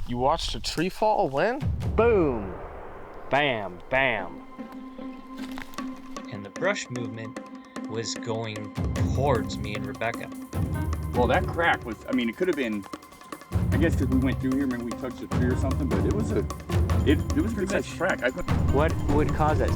You watched a tree fall when? Boom! Bam, bam. And the brush movement was going towards me and Rebecca. Well, that crack was, I mean, it could have been, I guess because we went through here, maybe we touched a tree or something, but it was a pretty nice crack. What would cause it?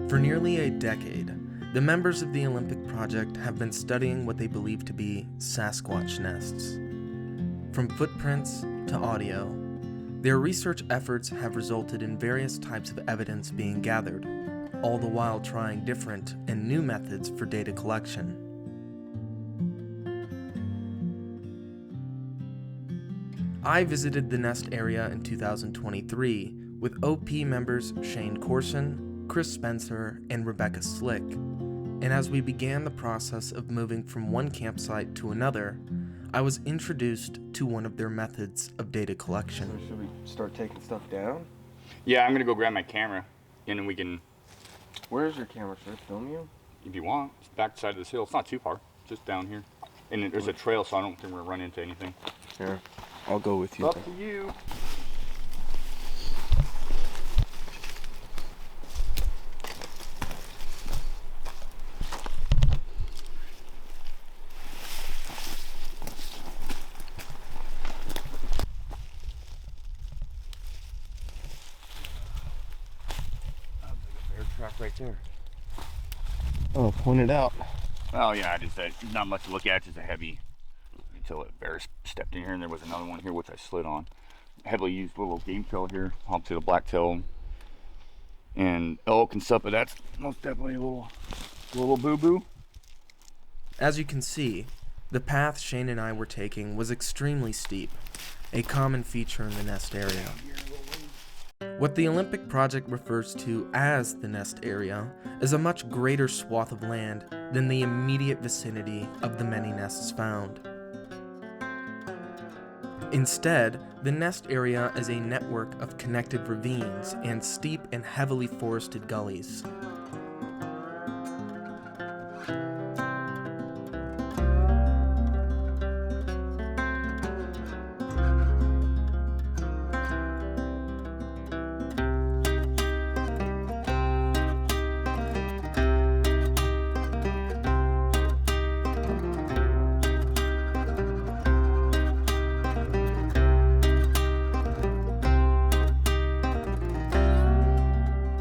For nearly a decade, the members of the Olympic Project have been studying what they believe to be Sasquatch nests. From footprints to audio, their research efforts have resulted in various types of evidence being gathered, all the while trying different and new methods for data collection. I visited the nest area in 2023 with OP members Shane Corson, Chris Spencer, and Rebecca Slick, and as we began the process of moving from one campsite to another, I was introduced to one of their methods of data collection. So should we start taking stuff down? Yeah, I'm gonna go grab my camera, and then we can... Where's your camera? Should I film you? If you want, it's back side of this hill. It's not too far, just down here. And then there's a trail, so I don't think we're gonna run into anything. Here, I'll go with you. Up to you. Track right there. Oh, point it out. Oh yeah, just not much to look at, just a heavy, until a bear stepped in here, and there was another one here which I slid on. Heavily used little game trail here, up to the blacktail and elk and stuff, but that's most definitely a little boo-boo. As you can see, the path Shane and I were taking was extremely steep, a common feature in the nest area. What the Olympic Project refers to as the nest area is a much greater swath of land than the immediate vicinity of the many nests found. Instead, the nest area is a network of connected ravines and steep and heavily forested gullies.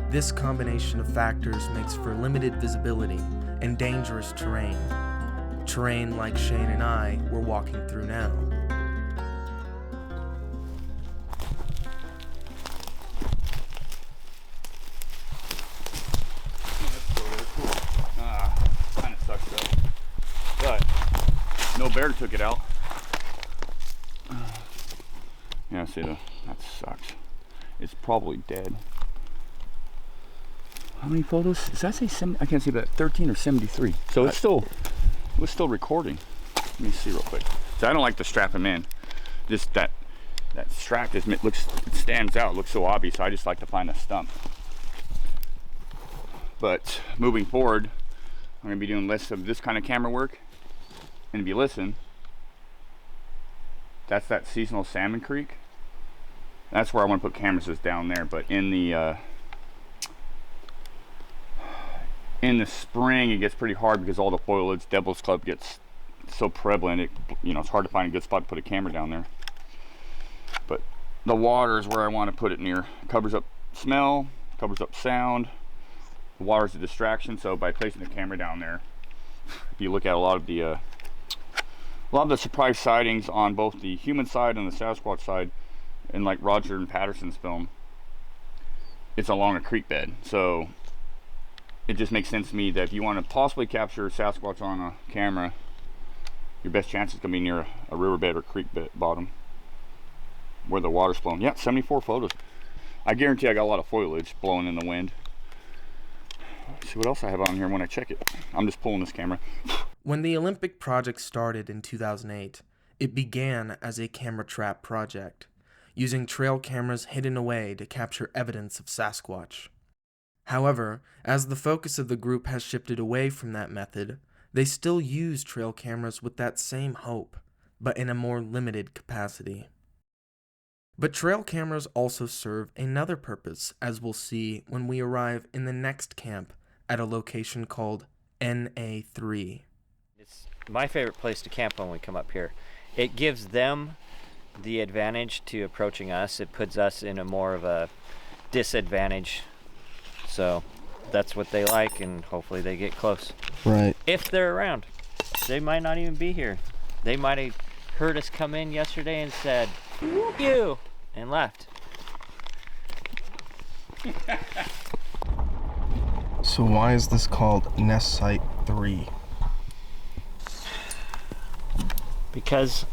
This combination of factors makes for limited visibility and dangerous terrain. Terrain like Shane and I were walking through now. Kind of sucks though. But no bear took it out. Yeah, see, that sucks. It's probably dead. How many photos? Does that say 70? I can't see that. 13 or 73. So it was still recording. Let me see real quick. So I don't like to strap him in. Just that strap just it stands out. Looks so obvious. So I just like to find a stump. But moving forward, I'm gonna be doing less of this kind of camera work. And if you listen, that's that seasonal salmon creek. That's where I want to put cameras, is down there. But in the spring, it gets pretty hard because all the foliage, devil's club gets so prevalent. It's hard to find a good spot to put a camera down there. But the water is where I want to put it near. It covers up smell, covers up sound. The water is a distraction, so by placing the camera down there, if you look at a lot of the surprise sightings on both the human side and the Sasquatch side, in like Roger and Patterson's film, it's along a creek bed. So it just makes sense to me that if you want to possibly capture Sasquatch on a camera, your best chance is going to be near a riverbed or creek bed bottom where the water's flowing. Yeah, 74 photos. I guarantee I got a lot of foliage blowing in the wind. Let's see what else I have on here when I check it. I'm just pulling this camera. When the Olympic project started in 2008, it began as a camera trap project, using trail cameras hidden away to capture evidence of Sasquatch. However, as the focus of the group has shifted away from that method, they still use trail cameras with that same hope, but in a more limited capacity. But trail cameras also serve another purpose, as we'll see when we arrive in the next camp at a location called NA3. It's my favorite place to camp when we come up here. It gives them the advantage to approaching us. It puts us in a more of a disadvantage. So that's what they like, and hopefully they get close. Right. If they're around. They might not even be here. They might have heard us come in yesterday and said, "You," and left. So why is this called Nest Site 3? Because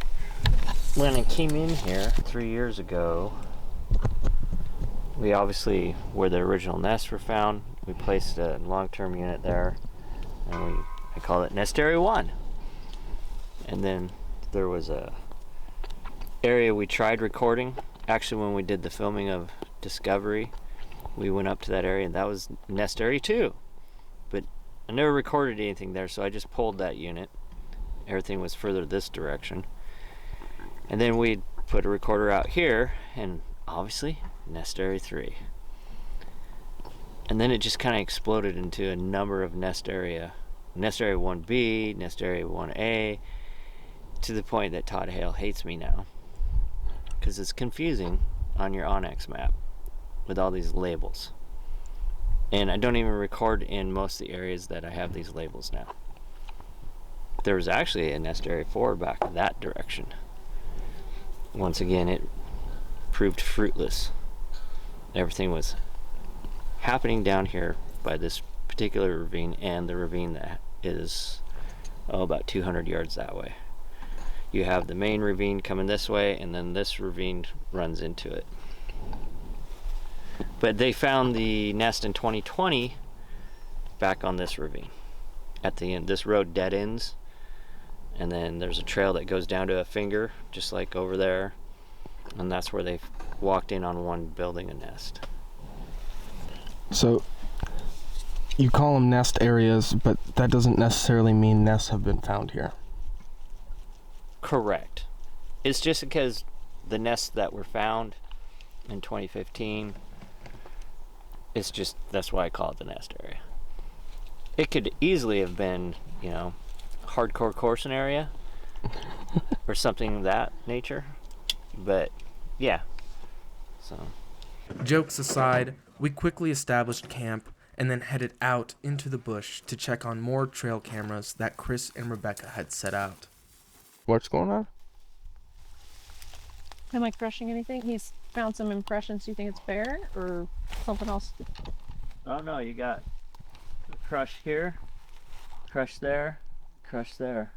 when I came in here 3 years ago, we obviously, where the original nests were found, we placed a long-term unit there, and I call it Nest Area 1. And then there was a area we tried recording. Actually, when we did the filming of Discovery, we went up to that area, and that was Nest Area 2. But I never recorded anything there, so I just pulled that unit. Everything was further this direction. And then we put a recorder out here, and obviously, Nest Area 3. And then it just kind of exploded into a number of Nest Area 1B, Nest Area 1A, to the point that Todd Hale hates me now. Because it's confusing on your Onyx map with all these labels. And I don't even record in most of the areas that I have these labels now. There was actually a Nest Area 4 back that direction. Once again, it proved fruitless. Everything was happening down here by this particular ravine and the ravine that is about 200 yards that way. You have the main ravine coming this way, and then this ravine runs into it. But they found the nest in 2020 back on this ravine. At the end, this road dead ends, and then there's a trail that goes down to a finger, just like over there, and that's where they walked in on one building a nest. So you call them nest areas, but that doesn't necessarily mean nests have been found here. Correct. It's just because the nests that were found in 2015, it's just, that's why I call it the nest area. It could easily have been, you know, hardcore coursing area or something of that nature, but yeah. So Jokes aside, we quickly established camp and then headed out into the bush to check on more trail cameras that Chris and Rebecca had set out. What's going on? Am I crushing anything? He's found some impressions. Do you think it's bear or something else? oh no, you got crush here, crush there, crush there.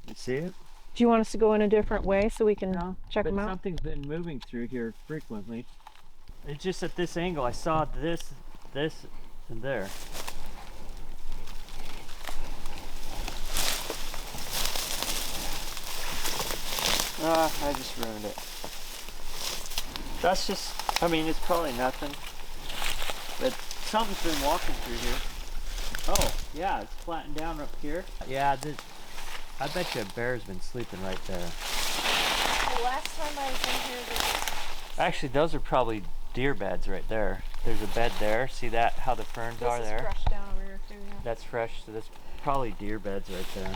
You see it? Do you want us to go in a different way so we can check But them out? something's been moving through here frequently. It's just at this angle. I saw this, and there. I just ruined it. That's just, I mean, it's probably nothing. But something's been walking through here. Oh, yeah, it's flattened down up here. Yeah, I bet you a bear's been sleeping right there. The last time I was in here, Actually, those are probably deer beds right there. There's a bed there. See that, how the ferns are there? fresh down over here too. Yeah. That's fresh, so that's probably deer beds right there.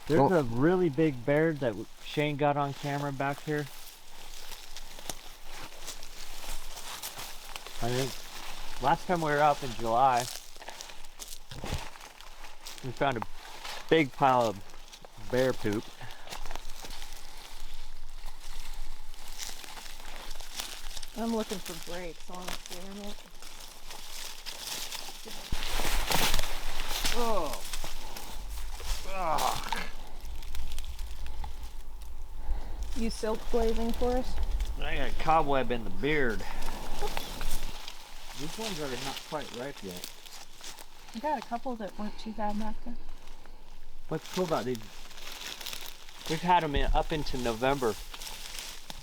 There's a really big bear that Shane got on camera back here. I think last time we were up in July, we found a big pile of bear poop. I'm looking for breaks, honestly. I don't... Oh. Ugh. You silk blazing for us? I got a cobweb in the beard. These ones are not quite ripe yet. I got a couple that weren't too bad back there. What's cool about these? We've had them up into November.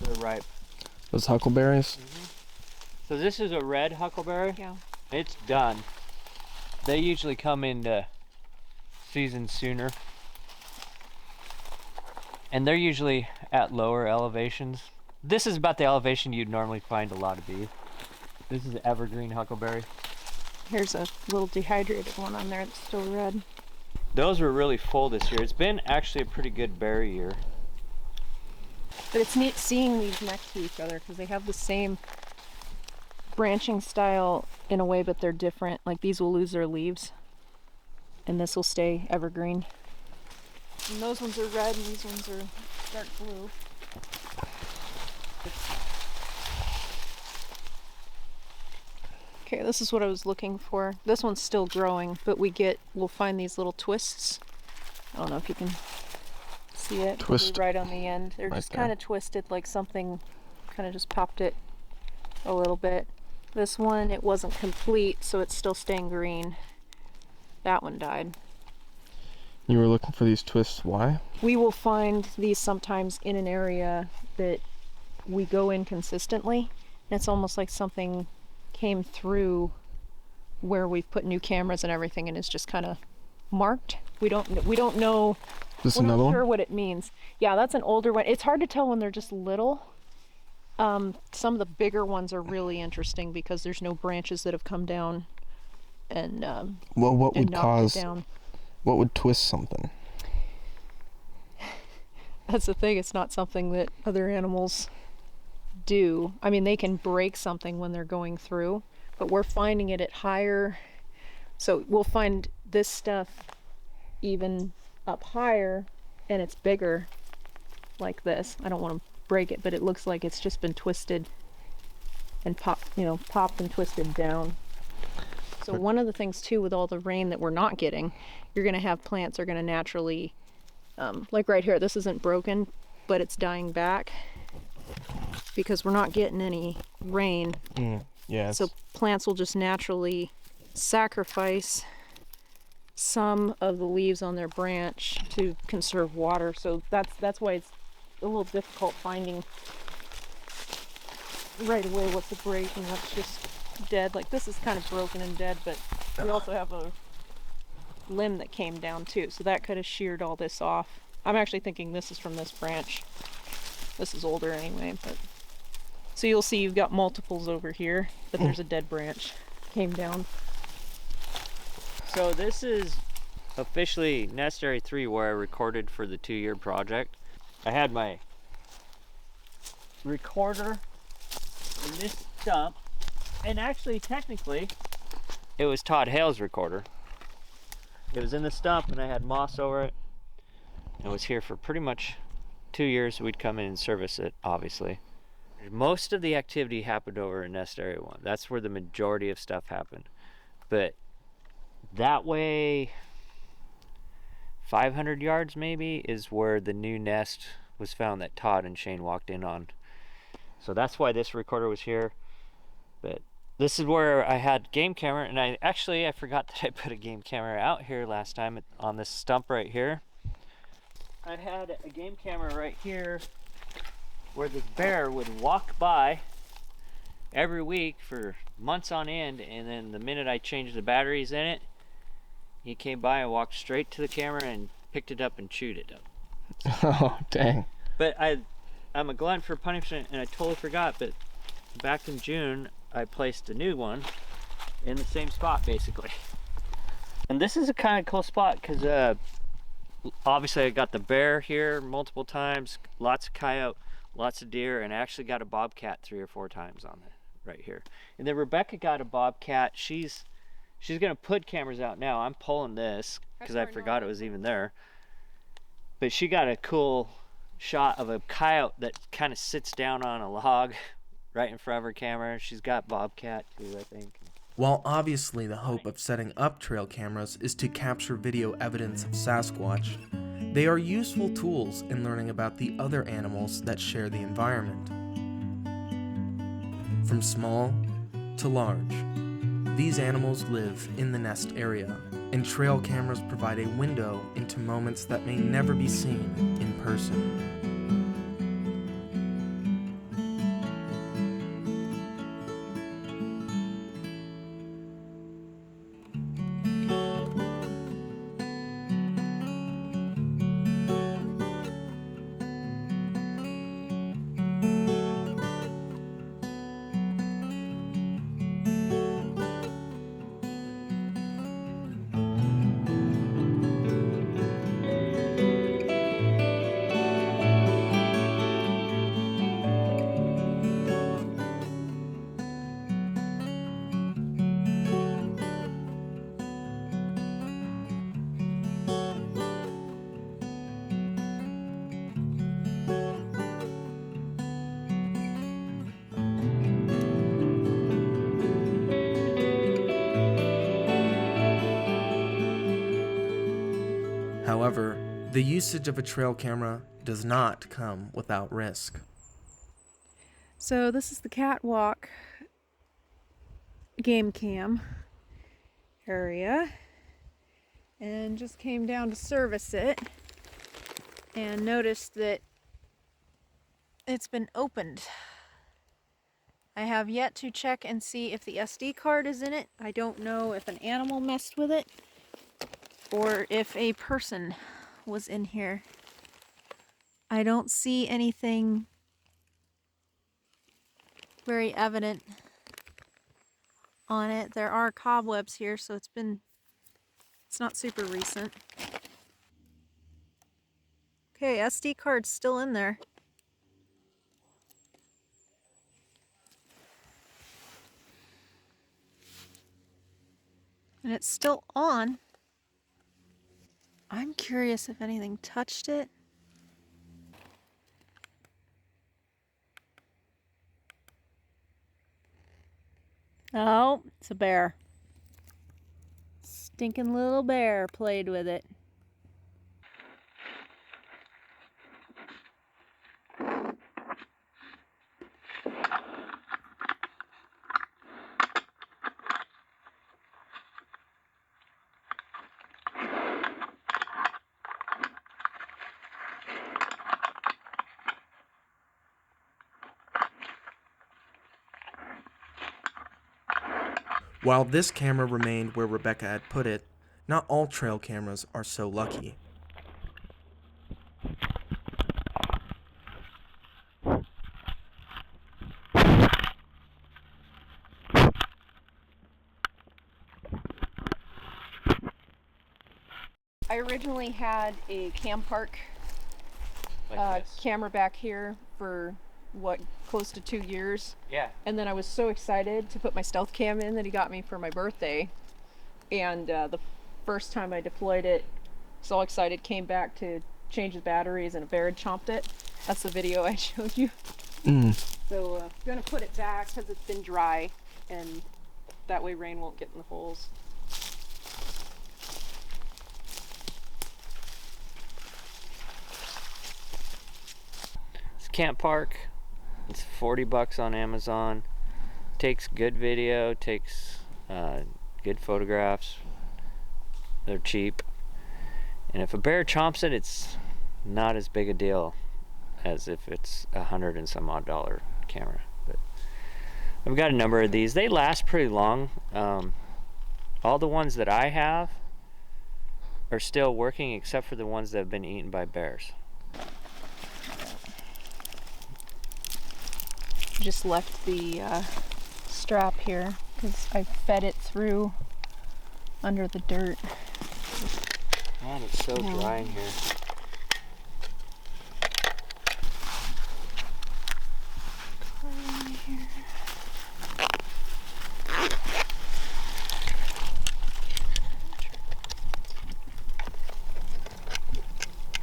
They're ripe. Those huckleberries? So this is a red huckleberry. Yeah. It's done. They usually come into season sooner. And they're usually at lower elevations. This is about the elevation you'd normally find a lot of these. This is evergreen huckleberry. Here's a little dehydrated one on there that's still red. Those were really full this year. It's been actually a pretty good berry year. But it's neat seeing these next to each other because they have the same branching style in a way, but they're different. Like these will lose their leaves and this will stay evergreen. And those ones are red and these ones are dark blue. Okay, this is what I was looking for. This one's still growing, but we'll find these little twists. I don't know if you can see it. Twist. Right on the end. They're Right just there. kind of twisted, like something kind of just popped it a little bit. This one, it wasn't complete, so it's still staying green. That one died. You were looking for these twists, why? We will find these sometimes in an area that we go in consistently. And it's almost like something came through where we've put new cameras and everything and it's just kind of marked. We don't know. This We're another not one? sure what it means. Yeah, that's an older one. It's hard to tell when they're just little. Some of the bigger ones are really interesting because there's no branches that have come down and Well, what and would knocked cause? it down. What would twist something? That's the thing. It's not something that other animals do. I mean, they can break something when they're going through, but we're finding it at higher. So we'll find this stuff even up higher and it's bigger like this. I don't want to break it, but it looks like it's just been twisted and popped and twisted down. So one of the things too with all the rain that we're not getting, you're going to have plants are going to naturally, like right here, this isn't broken, but it's dying back because we're not getting any rain. Yeah. So plants will just naturally sacrifice some of the leaves on their branch to conserve water. So that's why it's a little difficult finding right away what's a break and what's just dead. Like this is kind of broken and dead, but we also have a limb that came down too. So that could have sheared all this off. I'm actually thinking this is from this branch. This is older anyway, but so you'll see you've got multiples over here, but there's a dead branch came down. So this is officially Nest Area 3 where I recorded for the 2-year project. I had my recorder in this stump, and actually technically it was Todd Hale's recorder. It was in the stump and I had moss over it. It was here for pretty much 2 years. We'd come in and service it, obviously. Most of the activity happened over in Nest Area 1. That's where the majority of stuff happened. But that way, 500 yards maybe, is where the new nest was found that Todd and Shane walked in on. So that's why this recorder was here. But this is where I had game camera, and I forgot that I put a game camera out here last time on this stump right here. I had a game camera right here where this bear would walk by every week for months on end, and then the minute I changed the batteries in it, he came by and walked straight to the camera and picked it up and chewed it up. Oh, dang. But I'm a glutton for punishment, and I totally forgot, but back in June I placed a new one in the same spot basically. And this is a kind of cool spot because obviously I got the bear here multiple times, lots of coyote, lots of deer, and I actually got a bobcat 3 or 4 times on it right here. And then Rebecca got a bobcat. She's gonna put cameras out now. I'm pulling this because I forgot it was even there. But she got a cool shot of a coyote that kind of sits down on a log right in front of her camera. She's got bobcat too, I think. While obviously the hope of setting up trail cameras is to capture video evidence of Sasquatch, they are useful tools in learning about the other animals that share the environment. From small to large, these animals live in the nest area, and trail cameras provide a window into moments that may never be seen in person. However, the usage of a trail camera does not come without risk. So this is the catwalk game cam area, and just came down to service it and noticed that it's been opened. I have yet to check and see if the SD card is in it. I don't know if an animal messed with it or if a person was in here. I don't see anything very evident on it. There are cobwebs here, so it's not super recent. Okay, SD card's still in there. And it's still on. I'm curious if anything touched it. Oh, it's a bear. Stinking little bear played with it. While this camera remained where Rebecca had put it, not all trail cameras are so lucky. I originally had a Cam Park camera back here for close to 2 years. Yeah. And then I was so excited to put my stealth cam in that he got me for my birthday. And the first time I deployed it, so excited, came back to change the batteries and a bear had chomped it. That's the video I showed you. So I'm gonna put it back because it's been dry, and that way rain won't get in the holes. It's Camp Park. It's $40 on Amazon. Takes good video, takes good photographs. They're cheap. And if a bear chomps it, it's not as big a deal as if it's $100 and some odd camera. But I've got a number of these. They last pretty long. All the ones that I have are still working except for the ones that have been eaten by bears. Just left the strap here because I fed it through under the dirt. Man, it's so dry in here.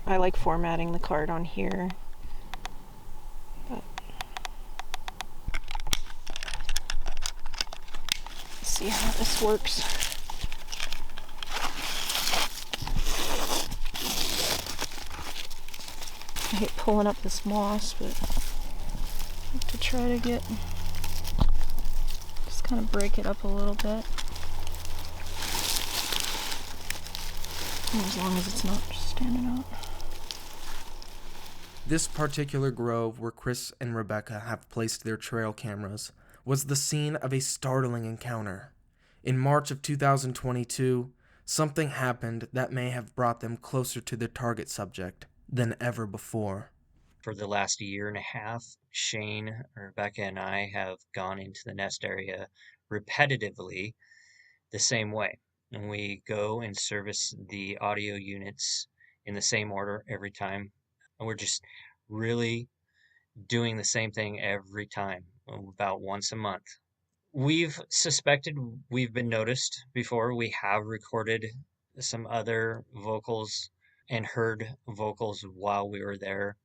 I like formatting the card on here. But this works. I hate pulling up this moss, but I have to try to just kind of break it up a little bit. As long as it's not just standing out. This particular grove where Chris and Rebecca have placed their trail cameras was the scene of a startling encounter. In March of 2022, something happened that may have brought them closer to their target subject than ever before. For the last year and a half, Shane, Rebecca, and I have gone into the nest area repetitively the same way. And we go and service the audio units in the same order every time. And we're just really doing the same thing every time, about once a month. We've suspected we've been noticed before. We have recorded some other vocals and heard vocals while we were there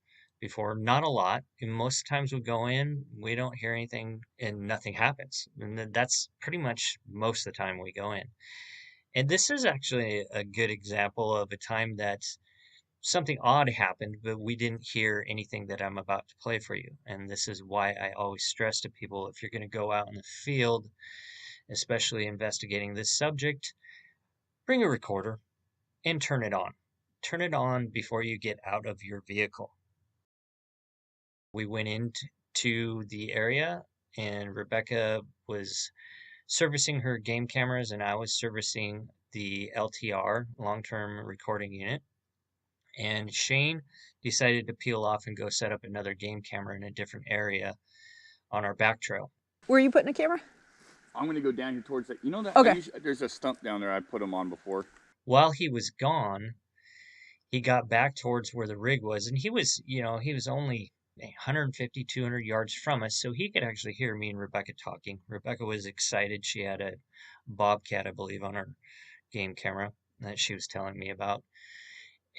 before. Not a lot. And most times we go in, we don't hear anything and nothing happens. And that's pretty much most of the time we go in. And this is actually a good example of a time that something odd happened, but we didn't hear anything that I'm about to play for you. And this is why I always stress to people, if you're going to go out in the field, especially investigating this subject, bring a recorder and turn it on. Turn it on before you get out of your vehicle. We went into the area and Rebecca was servicing her game cameras and I was servicing the LTR, long-term recording unit. And Shane decided to peel off and go set up another game camera in a different area on our back trail. Where are you putting a camera? I'm going to go down here towards that. You know that? Okay. There's a stump down there I put them on before. While he was gone, he got back towards where the rig was, and he was only 150, 200 yards from us, so he could actually hear me and Rebecca talking. Rebecca was excited. She had a bobcat, I believe, on her game camera that she was telling me about.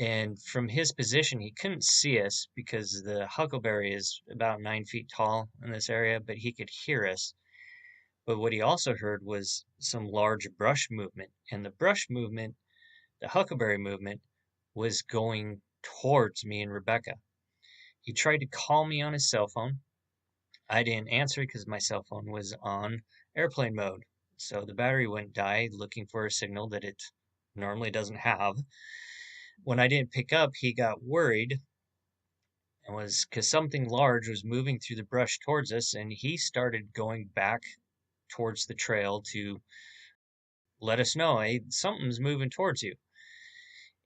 And from his position, he couldn't see us because the huckleberry is about 9 feet tall in this area, but he could hear us. But what he also heard was some large brush movement. And the brush movement, the huckleberry movement, was going towards me and Rebecca. He tried to call me on his cell phone. I didn't answer because my cell phone was on airplane mode. So the battery wouldn't die, looking for a signal that it normally doesn't have. When I didn't pick up, he got worried, and was because something large was moving through the brush towards us, and he started going back towards the trail to let us know, hey, something's moving towards you.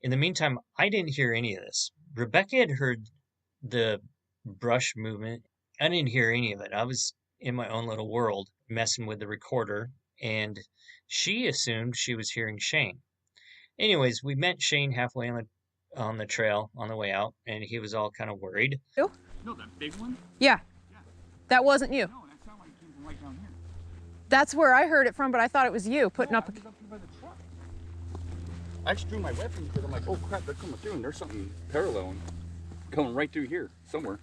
In the meantime, I didn't hear any of this. Rebecca had heard the brush movement. I didn't hear any of it. I was in my own little world messing with the recorder, and she assumed she was hearing Shane. Anyways, we met Shane halfway on the trail on the way out, and he was all kind of worried. You? No, that big one? Yeah. That wasn't you. No, that sounded like it came from right down here. That's where I heard it from, but I thought it was you putting up. I was up here by the truck. I just drew my weapon because I'm like, oh crap, they're coming through, and there's something paralleling, going right through here somewhere.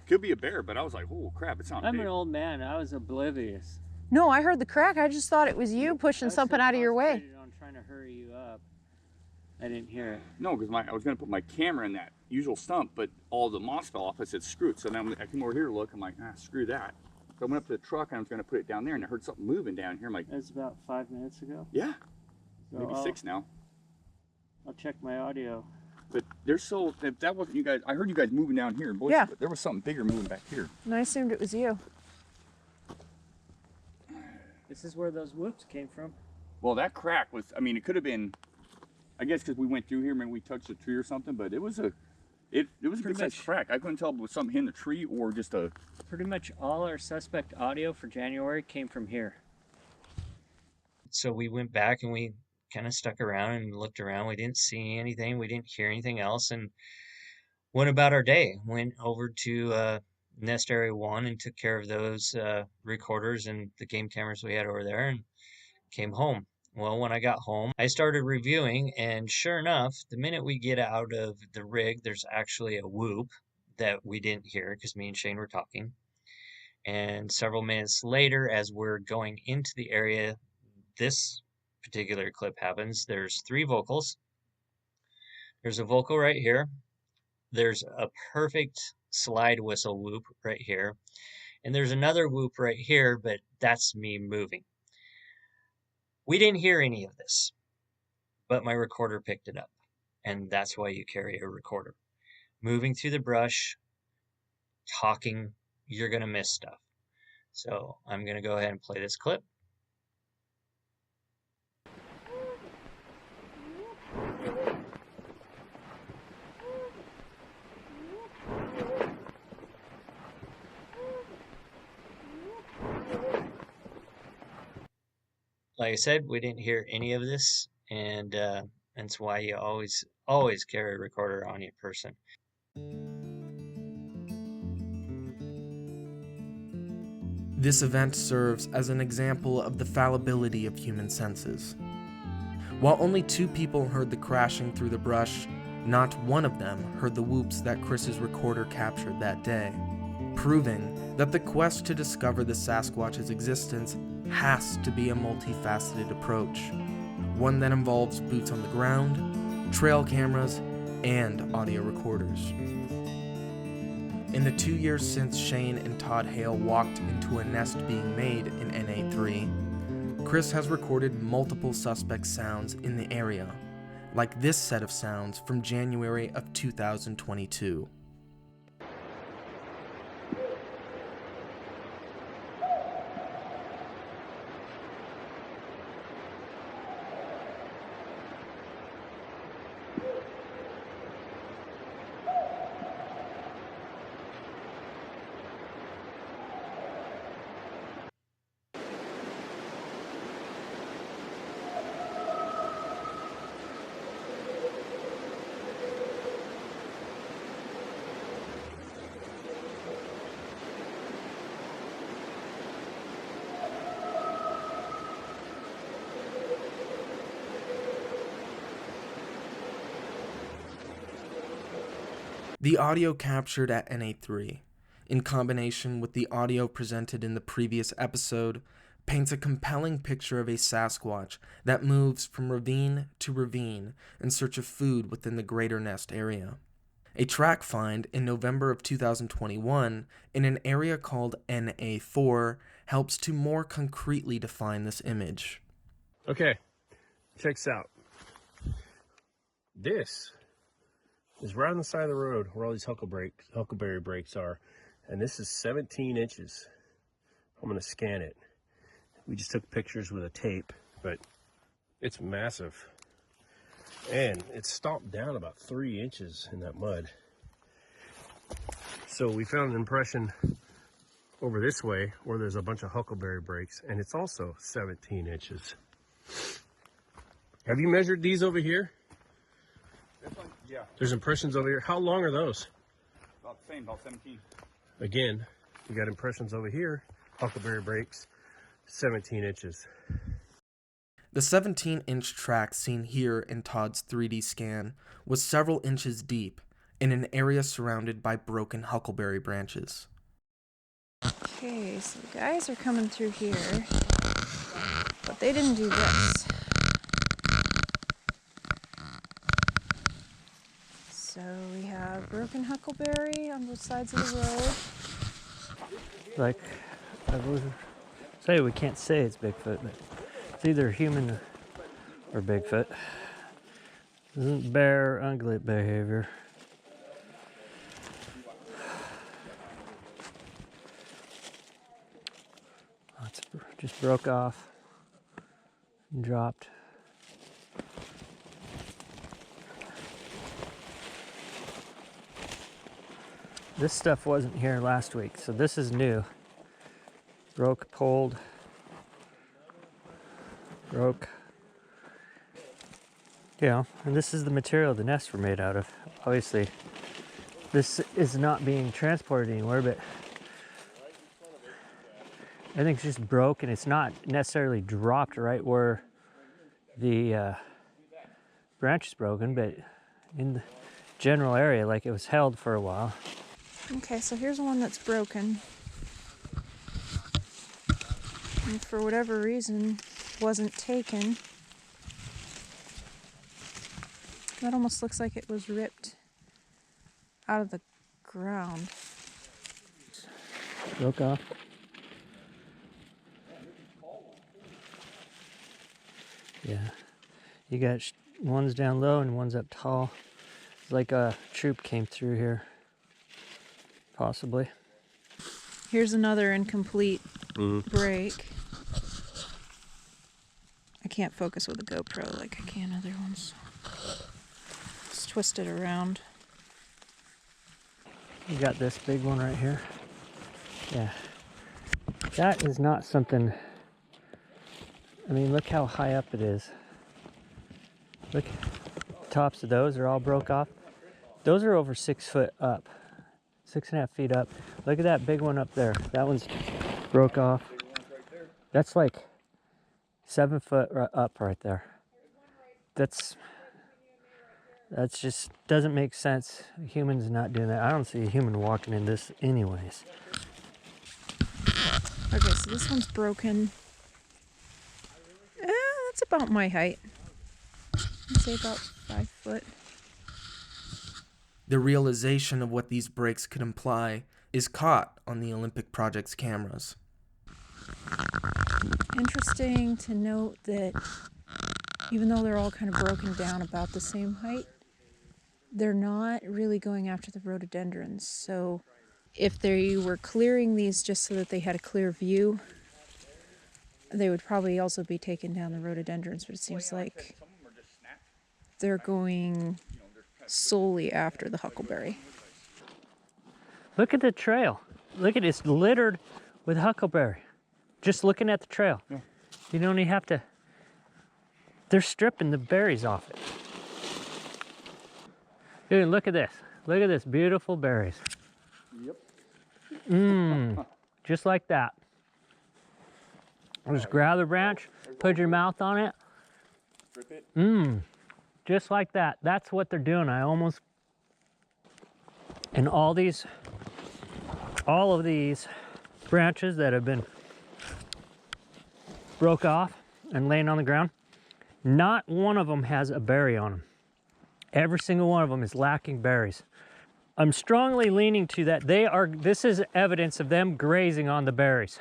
Could be a bear, but I was like, oh crap, it sounded I'm big. an old man. I was oblivious. No, I heard the crack. I just thought it was you pushing something out of your way. I was trying to hurry you up. I didn't hear it. No, because I was going to put my camera in that usual stump, but all the moss fell off. I said, screw it. So then I came over here to look. I'm like, screw that. So I went up to the truck and I was going to put it down there, and I heard something moving down here. I'm like, That's about 5 minutes ago. yeah, So maybe 6 now. I'll check my audio. But they're so, if that wasn't you guys, I heard you guys moving down here, boys, Yeah. but there was something bigger moving back here. And I assumed it was you. This is where those whoops came from. Well, that crack was, I mean, it could have been, I guess because we went through here, maybe we touched a tree or something, but it was a good sized crack. I couldn't tell if it was something hitting the tree or just a... Pretty much all our suspect audio for January came from here. So we went back and we kind of stuck around and looked around. We didn't see anything. We didn't hear anything else, and went about our day. Went over to Nest Area 1 and took care of those recorders and the game cameras we had over there, and came home. Well, when I got home, I started reviewing, and sure enough, the minute we get out of the rig, there's actually a whoop that we didn't hear because me and Shane were talking. And several minutes later, as we're going into the area, this particular clip happens, there's 3 vocals. There's a vocal right here. There's a perfect slide whistle whoop right here. And there's another whoop right here, but that's me moving. We didn't hear any of this, but my recorder picked it up. And that's why you carry a recorder. Moving through the brush, talking, you're going to miss stuff. So I'm going to go ahead and play this clip. Like I said, we didn't hear any of this, and that's why you always carry a recorder on your person. This event serves as an example of the fallibility of human senses. While only 2 people heard the crashing through the brush, not one of them heard the whoops that Chris's recorder captured that day, proving that the quest to discover the Sasquatch's existence has to be a multifaceted approach, one that involves boots on the ground, trail cameras, and audio recorders. In the 2 years since Shane and Todd Hale walked into a nest being made in NA3, Chris has recorded multiple suspect sounds in the area, like this set of sounds from January of 2022. The audio captured at NA3, in combination with the audio presented in the previous episode, paints a compelling picture of a Sasquatch that moves from ravine to ravine in search of food within the greater nest area. A track find in November of 2021 in an area called NA4 helps to more concretely define this image. Okay, check this out. This is right on the side of the road where all these huckleberry breaks are. And this is 17 inches. I'm gonna scan it. We just took pictures with a tape, but it's massive. And it's stomped down about 3 inches in that mud. So we found an impression over this way where there's a bunch of huckleberry breaks, and it's also 17 inches. Have you measured these over here? This one, yeah. There's impressions over here. How long are those? About the same, about 17. Again, we got impressions over here, huckleberry breaks, 17 inches. The 17-inch track seen here in Todd's 3D scan was several inches deep in an area surrounded by broken huckleberry branches. Okay, so the guys are coming through here, but they didn't do this. So we have broken huckleberry on both sides of the road. Like I would say, we can't say it's Bigfoot, but it's either human or Bigfoot. Isn't bear ungulate behavior. It's just broke off and dropped. This stuff wasn't here last week, so this is new. Broke, pulled, broke. You know, and this is the material the nests were made out of. Obviously, this is not being transported anywhere, but everything's just broke, and it's not necessarily dropped right where the branch is broken, but in the general area, like it was held for a while. Okay, so here's one that's broken. And for whatever reason, wasn't taken. That almost looks like it was ripped out of the ground. Broke off. Yeah, you got ones down low and ones up tall. It's like a troop came through here, possibly. Here's another incomplete break. I can't focus with a GoPro like I can other ones. Just twist it around. You got this big one right here. Yeah, that is not something. I mean, look how high up it is. Look, the tops of those are all broke off. Those are over 6 foot up, 6.5 feet up. Look at that big one up there. That one's broke off. That's like 7 foot up right there. That's just doesn't make sense. A human's not doing that. I don't see a human walking in this anyways. Okay, so this one's broken. That's about my height. I'd say about 5 foot. The realization of what these breaks could imply is caught on the Olympic Project's cameras. Interesting to note that even though they're all kind of broken down about the same height, they're not really going after the rhododendrons. So if they were clearing these just so that they had a clear view, they would probably also be taking down the rhododendrons, but it seems like they're going solely after the huckleberry. Look at the trail. Look at it, it's littered with huckleberry. Just looking at the trail. Yeah. You don't even have to, they're stripping the berries off it. Dude, look at this. Look at this, beautiful berries. Yep. Just like that. Just grab the branch, put your mouth on it. Just like that. That's what they're doing. And all of these branches that have been broke off and laying on the ground, not one of them has a berry on them. Every single one of them is lacking berries. I'm strongly leaning to that this is evidence of them grazing on the berries.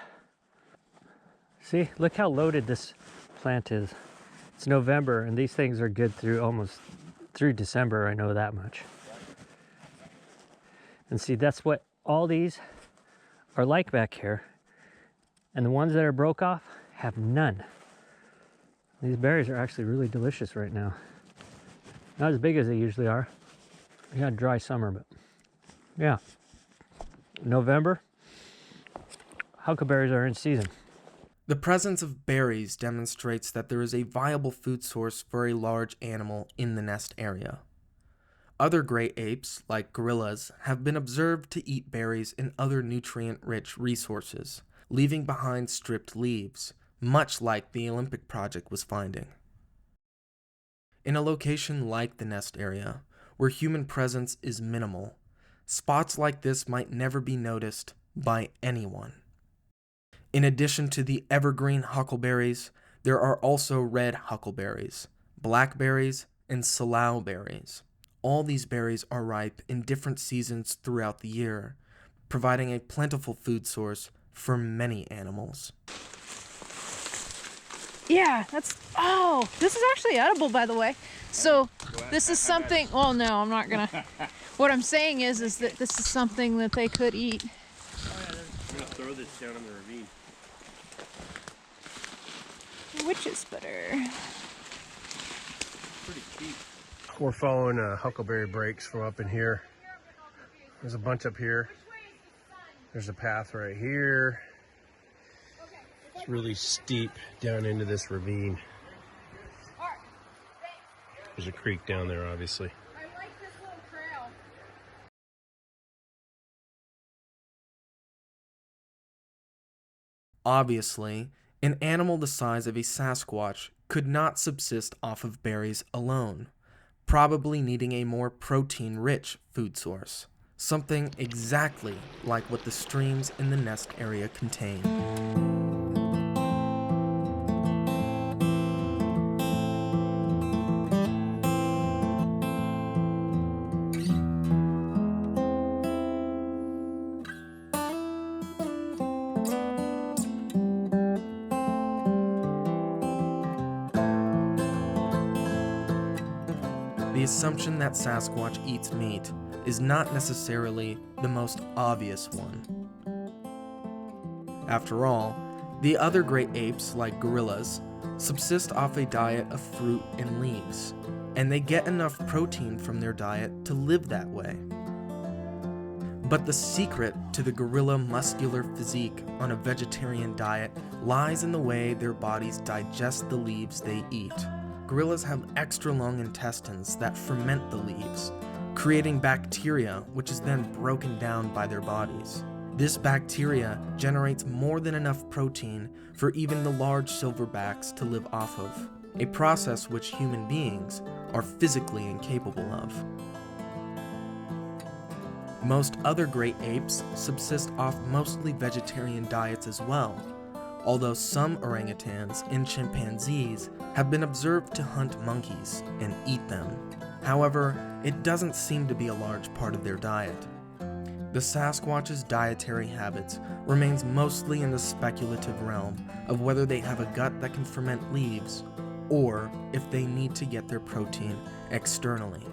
See, look how loaded this plant is. It's November and these things are good almost through December, I know that much. And see, that's what all these are like back here. And the ones that are broke off have none. These berries are actually really delicious right now. Not as big as they usually are. We had a dry summer, but yeah. November, huckleberries are in season. The presence of berries demonstrates that there is a viable food source for a large animal in the nest area. Other great apes, like gorillas, have been observed to eat berries and other nutrient-rich resources, leaving behind stripped leaves, much like the Olympic Project was finding. In a location like the nest area, where human presence is minimal, spots like this might never be noticed by anyone. In addition to the evergreen huckleberries, there are also red huckleberries, blackberries, and salal berries. All these berries are ripe in different seasons throughout the year, providing a plentiful food source for many animals. Yeah, this is actually edible, by the way. So this is something, well, no, I'm not gonna. What I'm saying is that this is something that they could eat. I'm gonna throw this down in the ravine. Witch's butter. Pretty cheap. We're following huckleberry breaks from up in here. There's a bunch up here. There's a path right here. It's really steep down into this ravine. There's a creek down there, obviously. I like this little trail. Obviously, an animal the size of a Sasquatch could not subsist off of berries alone, probably needing a more protein-rich food source, something exactly like what the streams in the nest area contain. the assumption that Sasquatch eats meat is not necessarily the most obvious one. After all, the other great apes, like gorillas, subsist off a diet of fruit and leaves, and they get enough protein from their diet to live that way. But the secret to the gorilla muscular physique on a vegetarian diet lies in the way their bodies digest the leaves they eat. Gorillas have extra long intestines that ferment the leaves, creating bacteria which is then broken down by their bodies. This bacteria generates more than enough protein for even the large silverbacks to live off of, a process which human beings are physically incapable of. Most other great apes subsist off mostly vegetarian diets as well, although some orangutans and chimpanzees have been observed to hunt monkeys and eat them. However, it doesn't seem to be a large part of their diet. The Sasquatch's dietary habits remains mostly in the speculative realm of whether they have a gut that can ferment leaves, or if they need to get their protein externally.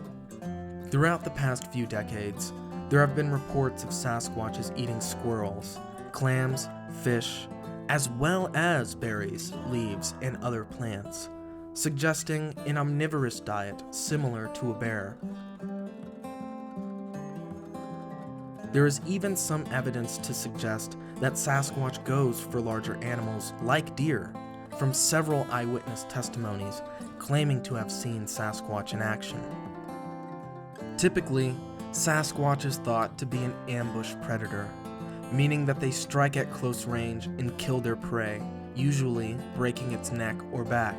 Throughout the past few decades, there have been reports of Sasquatches eating squirrels, clams, fish, as well as berries, leaves, and other plants, suggesting an omnivorous diet similar to a bear. There is even some evidence to suggest that Sasquatch goes for larger animals like deer, from several eyewitness testimonies claiming to have seen Sasquatch in action. Typically, Sasquatch is thought to be an ambush predator, meaning that they strike at close range and kill their prey, usually breaking its neck or back.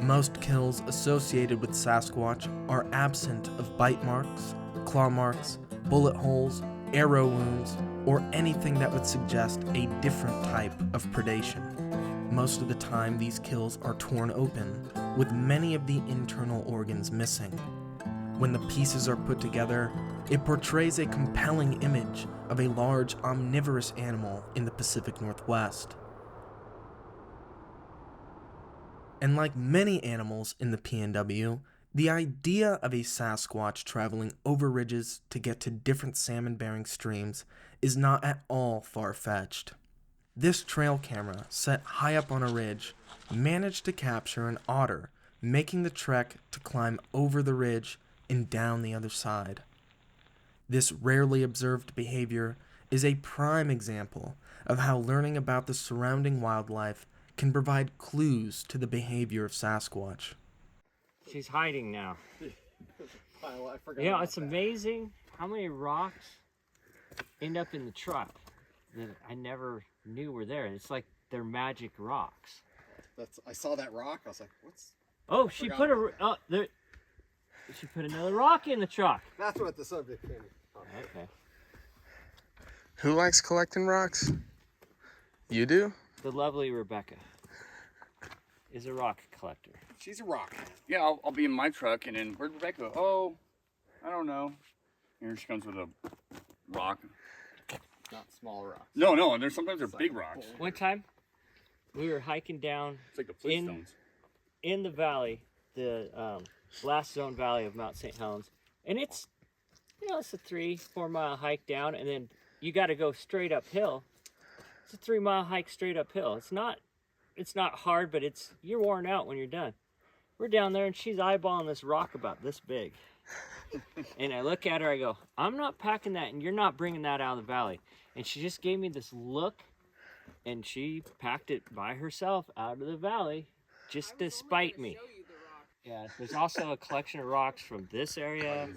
Most kills associated with Sasquatch are absent of bite marks, claw marks, bullet holes, arrow wounds, or anything that would suggest a different type of predation. Most of the time, these kills are torn open, with many of the internal organs missing. When the pieces are put together, it portrays a compelling image of a large omnivorous animal in the Pacific Northwest. And like many animals in the PNW, the idea of a Sasquatch traveling over ridges to get to different salmon-bearing streams is not at all far-fetched. This trail camera, set high up on a ridge, managed to capture an otter making the trek to climb over the ridge and down the other side. This rarely observed behavior is a prime example of how learning about the surrounding wildlife can provide clues to the behavior of Sasquatch. She's hiding now. I forgot. You know, it's amazing how many rocks end up in the truck that I never knew were there. It's like they're magic rocks. I saw that rock. I was like, "What's?" Oh, she put she put another rock in the truck. That's what the subject is. Okay. Who likes collecting rocks? You do? The lovely Rebecca is a rock collector. She's a rock. Yeah, I'll be in my truck, and then where'd Rebecca? Oh, I don't know. Here she comes with a rock. Not small rocks. No, and sometimes they're big rocks. One time, we were hiking down It's like the Flintstones. in the valley, the blast zone valley of Mount St. Helens, and it's a 3-4 mile hike down, and then you got to go straight uphill. It's a 3 mile hike straight uphill. It's not hard, but you're worn out when you're done. We're down there, and she's eyeballing this rock about this big. And I look at her, I go, I'm not packing that, and you're not bringing that out of the valley. And she just gave me this look, and she packed it by herself out of the valley just to spite me. Yeah, there's also a collection of rocks from this area,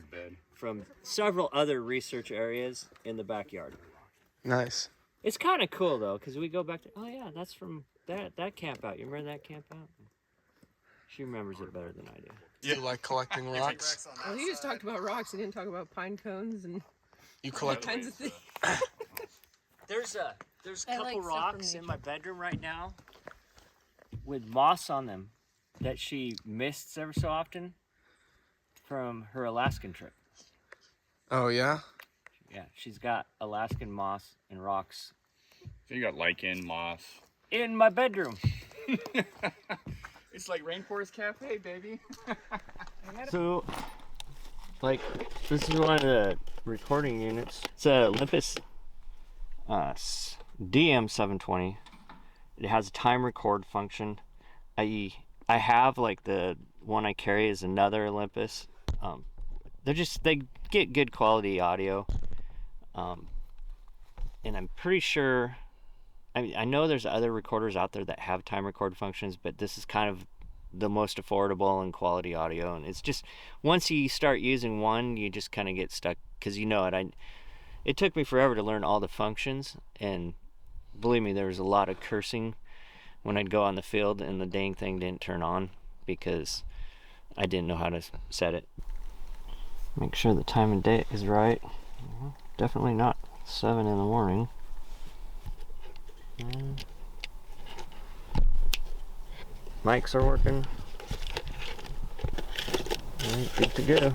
from several other research areas in the backyard. Nice. It's kind of cool, though, because we go back to, oh, yeah, that's from that camp out. You remember that camp out? She remembers it better than I do. Do you like collecting rocks? Well, he just talked about rocks. He didn't talk about pine cones and You all collect kinds of things. There's a I couple like stuff from rocks in nature. my bedroom right now with moss on them that she mists ever so often from her Alaskan trip. Oh, yeah? Yeah, she's got Alaskan moss and rocks So you got lichen, moss. in my bedroom. It's like Rainforest Cafe, baby. So, like, this is one of the recording units. It's a Olympus DM720. It has a time record function. I have, like, the one I carry is another Olympus. They get good quality audio. And I'm pretty sure, I know there's other recorders out there that have time record functions, but this is kind of the most affordable and quality audio. And it's just, once you start using one, you just kind of get stuck, because you know it. It took me forever to learn all the functions, and believe me, there was a lot of cursing when I'd go on the field and the dang thing didn't turn on because I didn't know how to set it. Make sure the time and date is right. Definitely not 7 in the morning. Mics are working. Alright, good to go.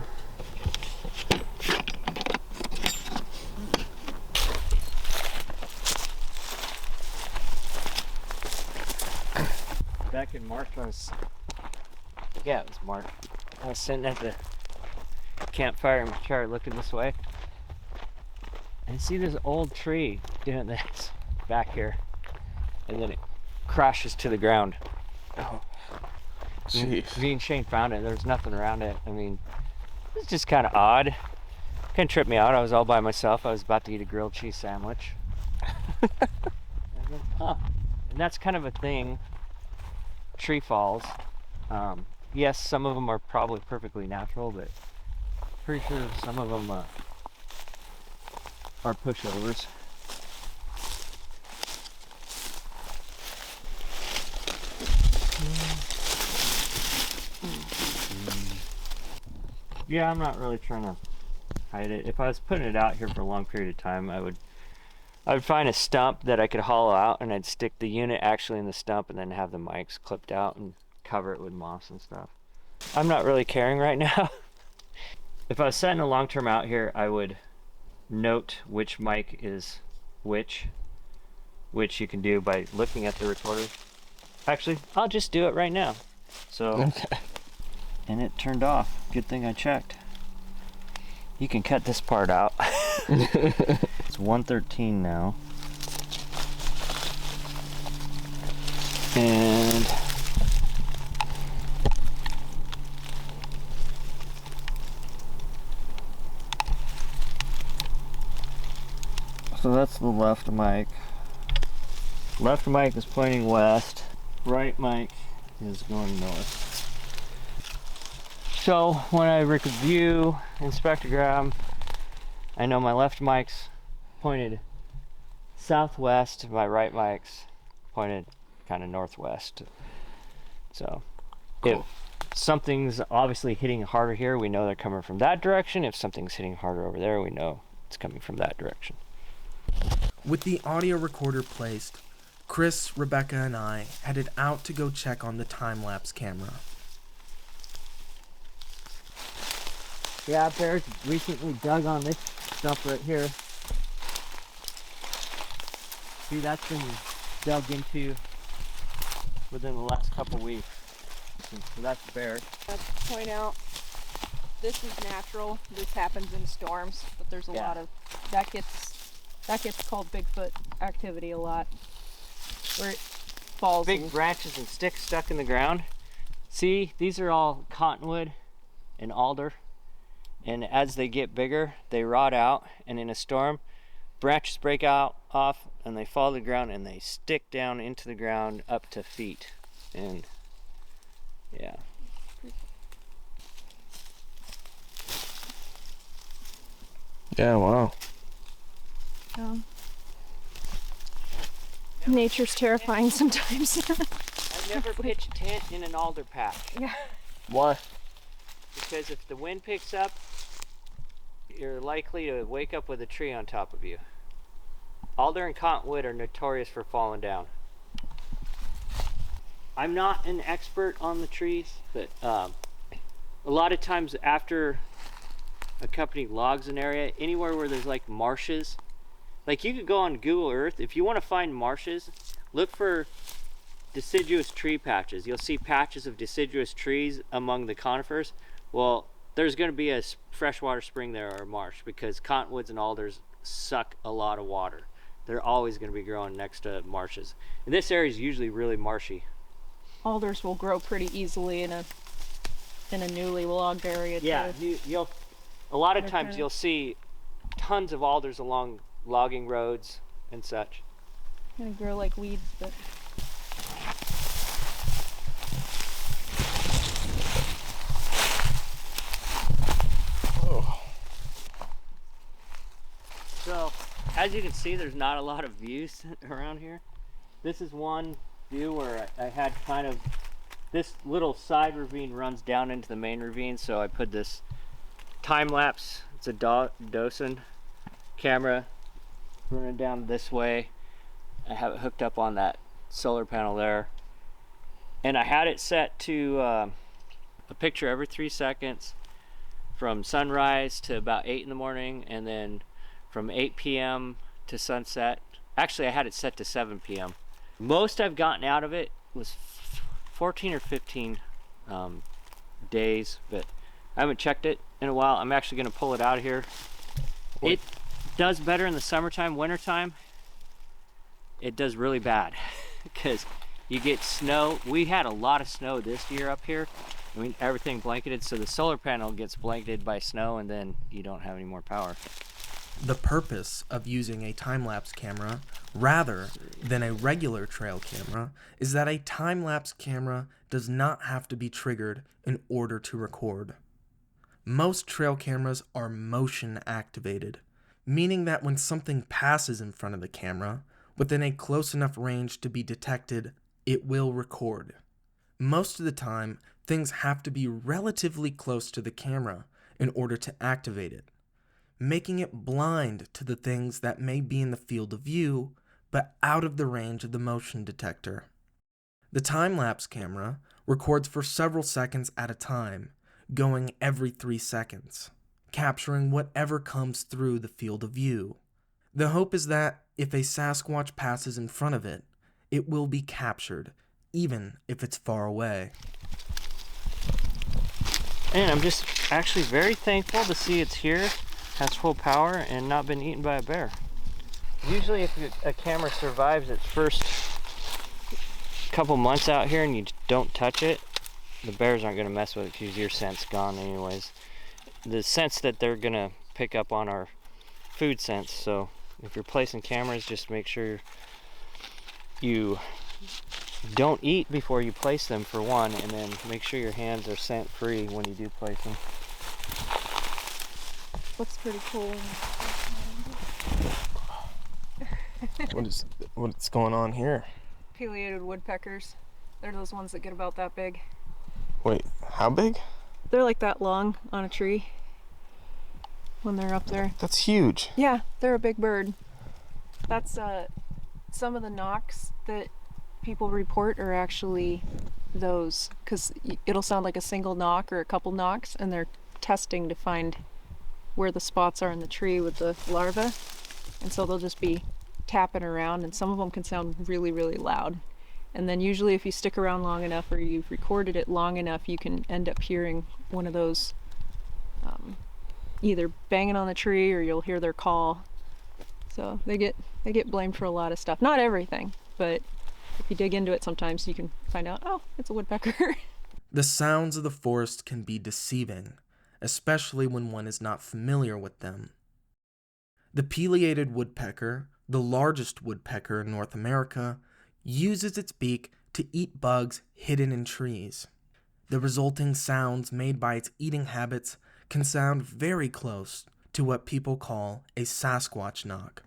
Back in March, it was March. I was sitting at the campfire in my chair looking this way. And see this old tree doing this back here. And then it crashes to the ground. Oh, jeez. Me and Shane found it. There was nothing around it. I mean, it's just kind of odd. Kind of tripped me out. I was all by myself. I was about to eat a grilled cheese sandwich. And that's kind of a thing. Tree falls. Yes, some of them are probably perfectly natural, but pretty sure some of them are pushovers. Yeah, I'm not really trying to hide it. If I was putting it out here for a long period of time, I would find a stump that I could hollow out, and I'd stick the unit actually in the stump and then have the mics clipped out and cover it with moss and stuff. I'm not really caring right now. If I was setting a long-term out here, I would note which mic is which you can do by looking at the recorder. Actually, I'll just do it right now. So, Okay. And it turned off. Good thing I checked. You can cut this part out. It's 1:13 now. And so that's the left mic. Left mic is pointing west. Right mic is going north. So when I review inspectogram, I know my left mic's pointed southwest, my right mic's pointed kind of northwest. So Cool. if something's obviously hitting harder here, we know they're coming from that direction. If something's hitting harder over there, we know it's coming from that direction. With the audio recorder placed, Chris, Rebecca, and I headed out to go check on the time-lapse camera. Yeah, bears recently dug on this stuff right here. See, that's been dug into within the last couple weeks. So that's bear. Let's point out, this is natural. This happens in storms, but there's a lot of that gets called Bigfoot activity a lot, where it falls. Big branches and sticks stuck in the ground. See, these are all cottonwood and alder. And as they get bigger, they rot out, and in a storm, branches break out off, and they fall to the ground, and they stick down into the ground up to feet. And yeah. Yeah, wow. Nature's terrifying sometimes. I've never pitched a tent in an alder patch. Yeah. Why? Because if the wind picks up, you're likely to wake up with a tree on top of you. Alder and cottonwood are notorious for falling down. I'm not an expert on the trees, but a lot of times after a company logs an area, anywhere where there's like marshes, like you could go on Google Earth, if you want to find marshes, look for deciduous tree patches. You'll see patches of deciduous trees among the conifers. Well, there's going to be a freshwater spring there or a marsh, because cottonwoods and alders suck a lot of water. They're always going to be growing next to marshes. And this area is usually really marshy. Alders will grow pretty easily in a newly logged area too. Yeah, a lot of They're times kinda- you'll see tons of alders along logging roads and such. Gonna grow like weeds, but So, as you can see, there's not a lot of views around here. This is one view where I had kind of, this little side ravine runs down into the main ravine, so I put this time-lapse, it's a Dosen camera running down this way. I have it hooked up on that solar panel there. And I had it set to a picture every 3 seconds from sunrise to about 8 in the morning, and then from 8 p.m. to sunset. Actually, I had it set to 7 p.m. Most I've gotten out of it was 14 or 15 days, but I haven't checked it in a while. I'm actually going to pull it out of here. It does better in the summertime. Wintertime, it does really bad because you get snow. We had a lot of snow this year up here. I mean, everything blanketed, so the solar panel gets blanketed by snow, and then you don't have any more power. The purpose of using a time-lapse camera rather than a regular trail camera is that a time-lapse camera does not have to be triggered in order to record. Most trail cameras are motion activated, meaning that when something passes in front of the camera within a close enough range to be detected, it will record. Most of the time, things have to be relatively close to the camera in order to activate it, making it blind to the things that may be in the field of view, but out of the range of the motion detector. The time-lapse camera records for several seconds at a time, going every 3 seconds, capturing whatever comes through the field of view. The hope is that if a Sasquatch passes in front of it, it will be captured, even if it's far away. And I'm just actually very thankful to see it's here, has full power, and not been eaten by a bear. Usually if a camera survives its first couple months out here and you don't touch it, the bears aren't going to mess with it because your scent's gone anyways. The sense that they're going to pick up on our food sense, so if you're placing cameras, just make sure you don't eat before you place them, for one, and then make sure your hands are scent free when you do place them. looks pretty cool. What's going on here? Pileated woodpeckers. They're those ones that get about that big. Wait, how big? They're like that long on a tree when they're up there. That's huge. Yeah, they're a big bird. That's some of the knocks that people report are actually those, because it'll sound like a single knock or a couple knocks, and they're testing to find where the spots are in the tree with the larvae, and so they'll just be tapping around, and some of them can sound really, really loud. And then usually if you stick around long enough or you've recorded it long enough, you can end up hearing one of those either banging on the tree, or you'll hear their call. So they get blamed for a lot of stuff. Not everything, but if you dig into it, sometimes you can find out, oh, it's a woodpecker. The sounds of the forest can be deceiving, especially when one is not familiar with them. The pileated woodpecker, the largest woodpecker in North America, uses its beak to eat bugs hidden in trees. The resulting sounds made by its eating habits can sound very close to what people call a Sasquatch knock.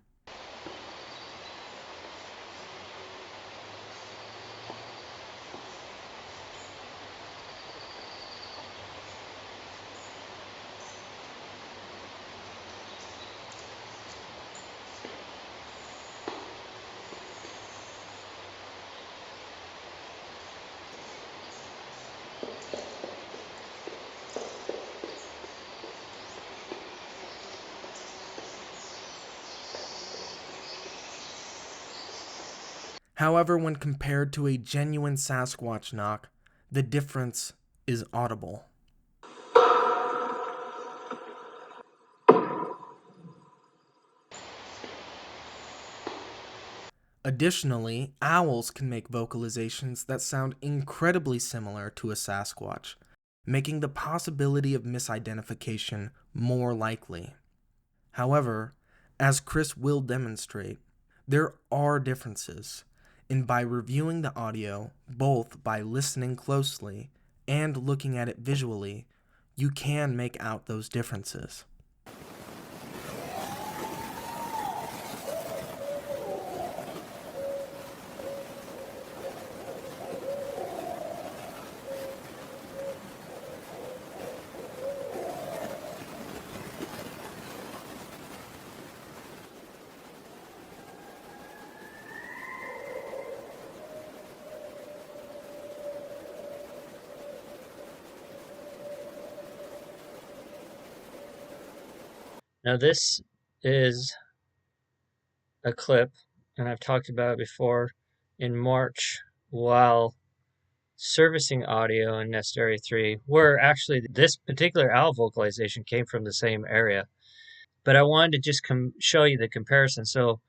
However, when compared to a genuine Sasquatch knock, the difference is audible. Additionally, owls can make vocalizations that sound incredibly similar to a Sasquatch, making the possibility of misidentification more likely. However, as Chris will demonstrate, there are differences, and by reviewing the audio, both by listening closely and looking at it visually, you can make out those differences. Now this is a clip, and I've talked about it before, in March while servicing audio in Nest Area 3, where actually this particular owl vocalization came from the same area. But I wanted to just show you the comparison. So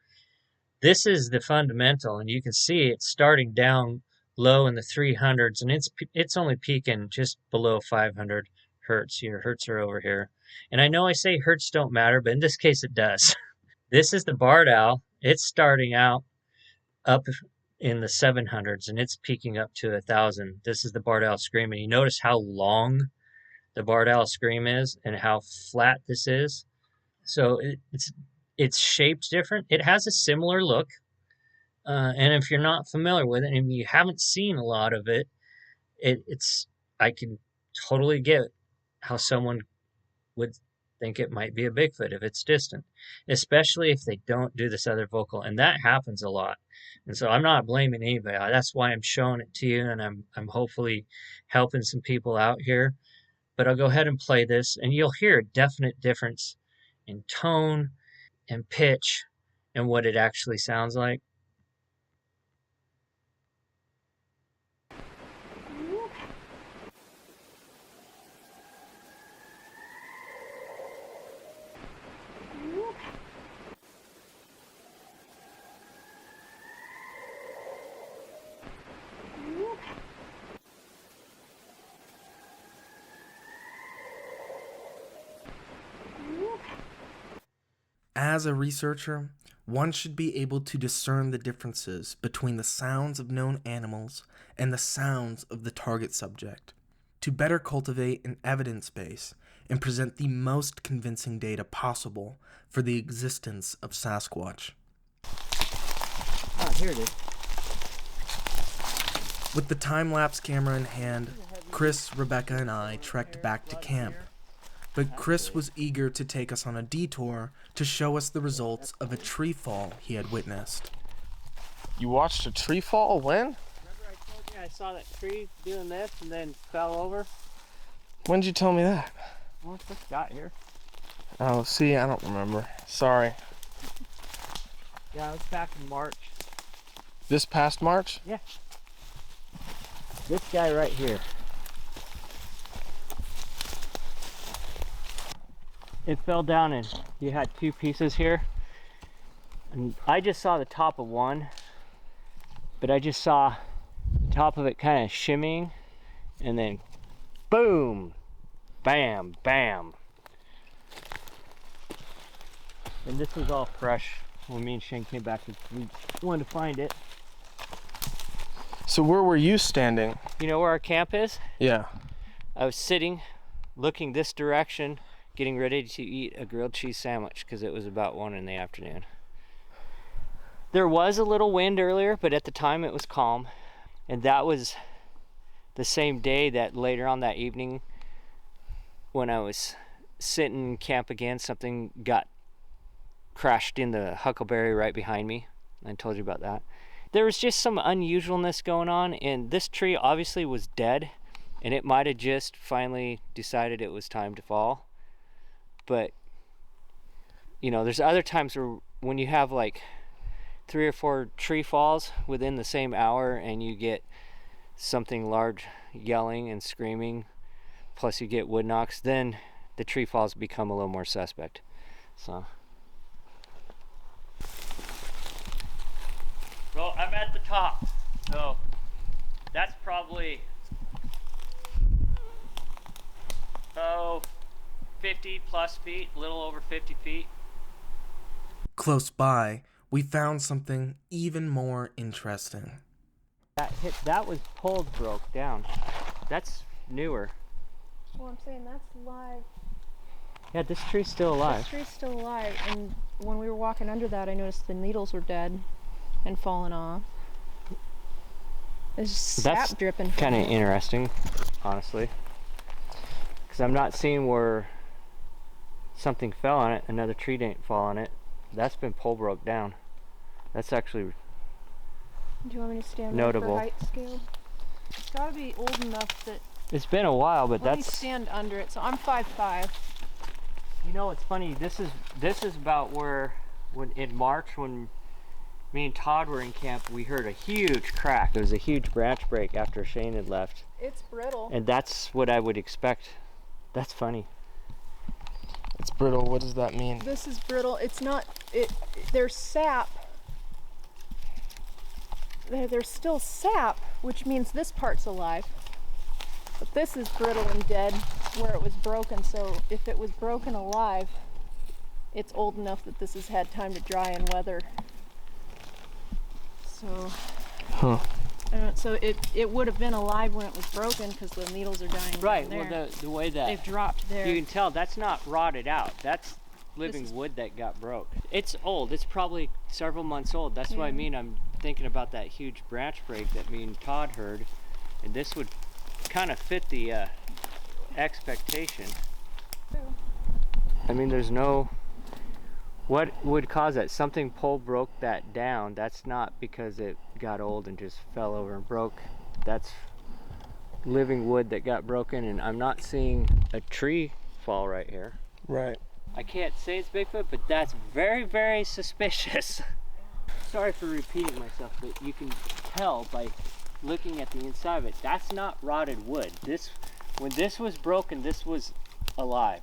this is the fundamental, and you can see it's starting down low in the 300s, and it's only peaking just below 500 hertz. Your hertz are over here. And I know I say hertz don't matter, but in this case it does. This is the barred owl. It's starting out up in the 700s, and it's peaking up to 1,000. This is the barred owl scream, and you notice how long the barred owl scream is and how flat this is. So it's shaped different. It has a similar look, and if you're not familiar with it and you haven't seen a lot of it, I can totally get how someone would think it might be a Bigfoot if it's distant, especially if they don't do this other vocal, and that happens a lot. And so I'm not blaming anybody. That's why I'm showing it to you, and I'm hopefully helping some people out here. But I'll go ahead and play this, and you'll hear a definite difference in tone and pitch and what it actually sounds like. As a researcher, one should be able to discern the differences between the sounds of known animals and the sounds of the target subject, to better cultivate an evidence base and present the most convincing data possible for the existence of Sasquatch. Oh, here it is. With the time-lapse camera in hand, Chris, Rebecca, and I trekked back to camp. But Chris was eager to take us on a detour to show us the results of a tree fall he had witnessed. You watched a tree fall? When? Remember I told you I saw that tree doing this and then fell over? When'd you tell me that? Well, I just got here. Oh, see, I don't remember. Sorry. Yeah, it was back in March. This past March? Yeah. This guy right here. It fell down and you had two pieces here. And I just saw the top of one, but I just saw the top of it kind of shimmying and then boom, bam, bam. And this was all fresh when me and Shane came back because we wanted to find it. So where were you standing? You know where our camp is? Yeah. I was sitting, looking this direction, getting ready to eat a grilled cheese sandwich because it was about 1 in the afternoon. There was a little wind earlier, but at the time it was calm. And that was the same day that later on that evening when I was sitting in camp again, something got crashed in the huckleberry right behind me. I told you about that. There was just some unusualness going on, and this tree obviously was dead, and it might have just finally decided it was time to fall. But, you know, there's other times where when you have like 3 or 4 tree falls within the same hour and you get something large yelling and screaming, plus you get wood knocks, then the tree falls become a little more suspect. So I'm at the top, so that's probably 50 plus feet, a little over 50 feet. Close by, we found something even more interesting. That was pulled, broke down. That's newer. Well, I'm saying that's live. Yeah, this tree's still alive. This tree's still alive, and when we were walking under that, I noticed the needles were dead and falling off. There's sap dripping. Kind of interesting, honestly, because I'm not seeing where something fell on it. Another tree didn't fall on it. That's been pole broke down. That's actually Do you want me to stand notable. For height scale? It's got to be old enough that. It's been a while, but Let me stand under it. So I'm 5'5". You know, it's funny. This is about where, when in March, when me and Todd were in camp, we heard a huge crack. There was a huge branch break after Shane had left. It's brittle. And that's what I would expect. That's funny. It's brittle. What does that mean? This is brittle. It's not. There's sap. There's still sap, which means this part's alive. But this is brittle and dead where it was broken. So if it was broken alive, it's old enough that this has had time to dry and weather. So, Huh. I don't, so it would have been alive when it was broken because the needles are dying. Right. There. Well, the way that They've dropped there. you can tell, that's not rotted out. That's living wood that got broke. It's old. It's probably several months old. That's what I mean. I'm thinking about that huge branch break that me and Todd heard, and this would kind of fit the expectation. I mean, there's no. What would cause that? Something pole broke that down. That's not because it got old and just fell over and broke. That's living wood that got broken, and I'm not seeing a tree fall right here. Right. I can't say it's Bigfoot, but that's very, very suspicious. Sorry for repeating myself, but you can tell by looking at the inside of it, that's not rotted wood. When this was broken, this was alive.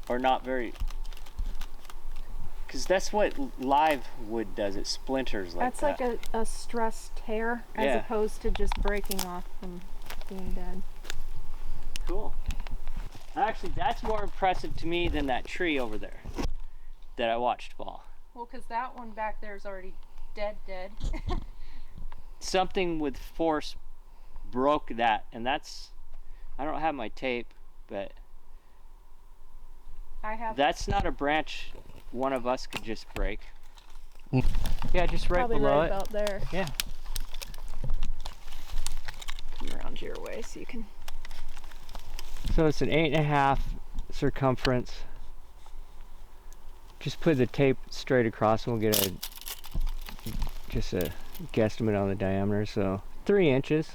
Or not very, because that's what live wood does. It splinters like that. That's like a stress tear as opposed to just breaking off from being dead. Cool. Actually, that's more impressive to me than that tree over there that I watched fall. Well, because that one back there is already dead. Something with force broke that, and that's, I don't have my tape, but I have. That's not a branch one of us could just break. Yeah, just right Probably below right it. about there. Yeah. Come around your way so you can. So it's an 8.5 circumference. Just put the tape straight across and we'll get just a guesstimate on the diameter. So 3 inches.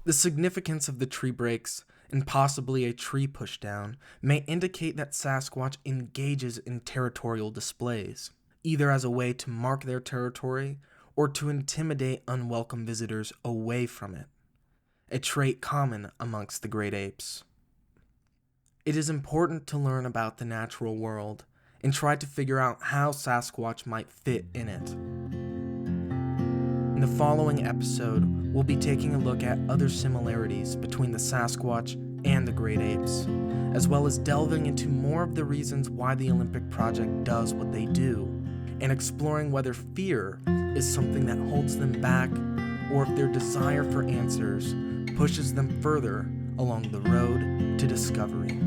The significance of the tree breaks and possibly a tree pushdown may indicate that Sasquatch engages in territorial displays, either as a way to mark their territory or to intimidate unwelcome visitors away from it, a trait common amongst the great apes. It is important to learn about the natural world and try to figure out how Sasquatch might fit in it. In the following episode, we'll be taking a look at other similarities between the Sasquatch and the great apes, as well as delving into more of the reasons why the Olympic Project does what they do, and exploring whether fear is something that holds them back, or if their desire for answers pushes them further along the road to discovery.